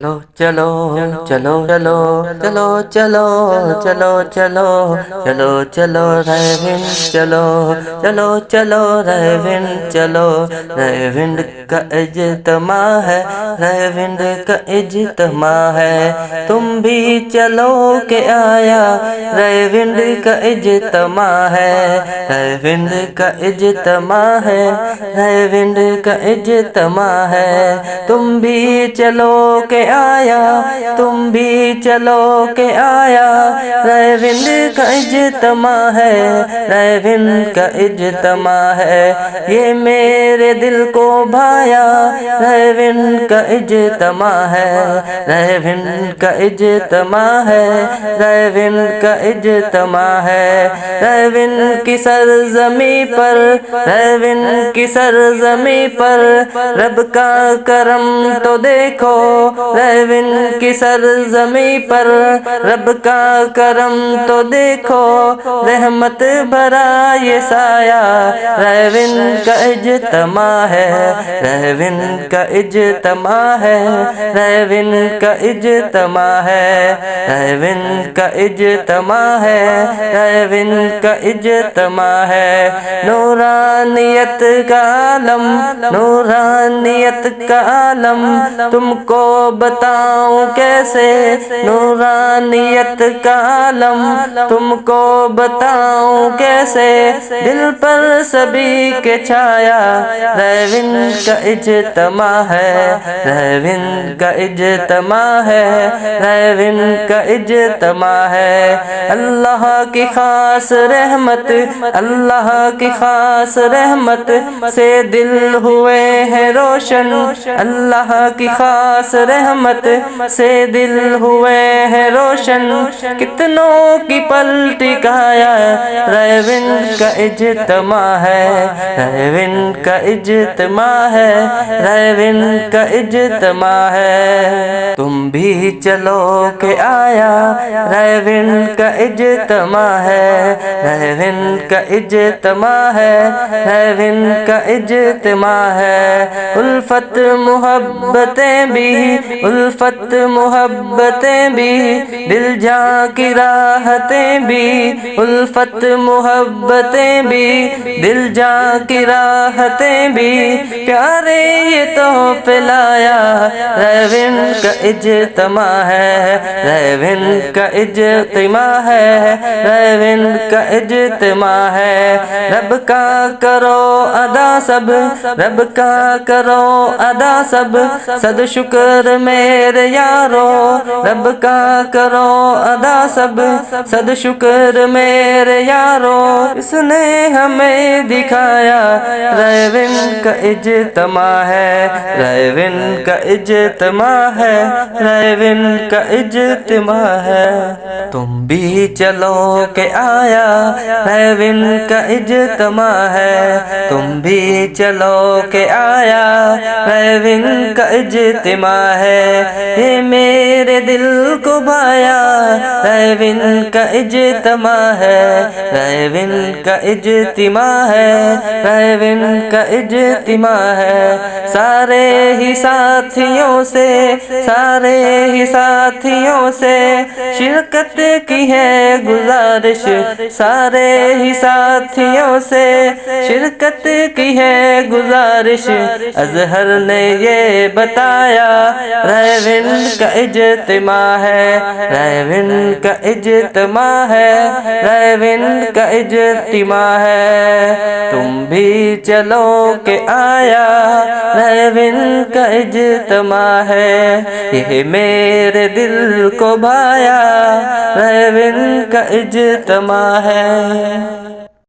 چلو چلو چلو چلو چلو چلو چلو چلو چلو ریونڈ چلو چلو چلو ریونڈ چلو ریونڈ کا اجتماع ہے ریونڈ کا اجتماع ہے تم بھی چلو کہ آیا ریونڈ کا اجتماع ہے ریونڈ کا اجتماع ہے ریونڈ کا اجتماع ہے تم بھی چلو کہ آیا تم بھی چلو کہ آیا ریونڈ کا اجتماع ہے ریونڈ کا اجتماع ہے یہ میرے دل کو بھایا ریونڈ کا اجتماع ہے ریونڈ کا اجتماع ہے ریونڈ کا اجتماع ہے ریونڈ کی سرزمیں پر ریونڈ کی سرزمیں پر رب کا کرم تو دیکھو ریونڈ کی سرزمیں پر رب کا کرم تو دیکھو رحمت بھرا یہ سایہ ریونڈ کا اجتماع ہے ریونڈ کا اجتماع ہے ریونڈ کا اجتماع ہے ریونڈ کا اجتماع ہے ریونڈ کا اجتماع ہے نورانیت کا عالم نورانیت کا عالم تم کو بتاؤں کیسے نورانیت کا عالم تم کو بتاؤں کیسے دل پر سبھی کے چھایا ریونڈ کا اجتماع ہے ریونڈ کا اجتماع ہے ریونڈ کا اجتماع ہے اللہ کی خاص رحمت اللہ کی خاص رحمت سے دل ہوئے ہیں روشن اللہ کی خاص رحمت سے دل ہوئے ہیں روشن کتنوں کی پلٹی کھایا ریونڈ کا اجتماع ہے ریونڈ کا اجتماع ہے ریونڈ کا اجتماع ہے تم بھی چلو کہ آیا ریونڈ کا اجتماع ہے ریونڈ کا اجتماع ہے ریونڈ کا اجتماع ہے الفت محبتیں بھی الفت محبتیں بھی دل جاں کی راحتیں بھی الفت محبتیں بھی دل جاں کی راحتیں بھی پیارے یہ تو پلایا ریونڈ کا اجتماع ہے ریونڈ کا اجتماع ہے ریونڈ کا اجتماع ہے رب کا کرو ادا سب رب کا کرو ادا سب صد شکر میرے یارو رب کا کرو ادا سب صد شکر میرے یارو اس نے ہمیں دکھایا ریونڈ کا اجتماع ہے ریونڈ کا اجتماع ہے ریونڈ کا اجتماع ہے تم بھی چلو کہ آیا ریونڈ کا اجتماع ہے تم بھی چلو کہ آیا ریونڈ کا اجتماع ہے یہ میرے دل کو بھایا ریونڈ کا اجتماع ہے ریونڈ کا اجتماع ہے ریونڈ کا اجتماع ہے سارے ہی ساتھیوں سے سارے ہی ساتھیوں سے شرکت کی ہے گزارش سارے ہی ساتھیوں سے شرکت کی ہے گزارش اظہر نے یہ بتایا ریونڈ کا اجتماع ہے ریونڈ کا اجتماع ہے ریونڈ کا اجتماع ہے تم بھی چلو کہ آیا ریونڈ کا اجتماع ہے یہ میرے دل کو بھایا ریونڈ کا اجتماع ہے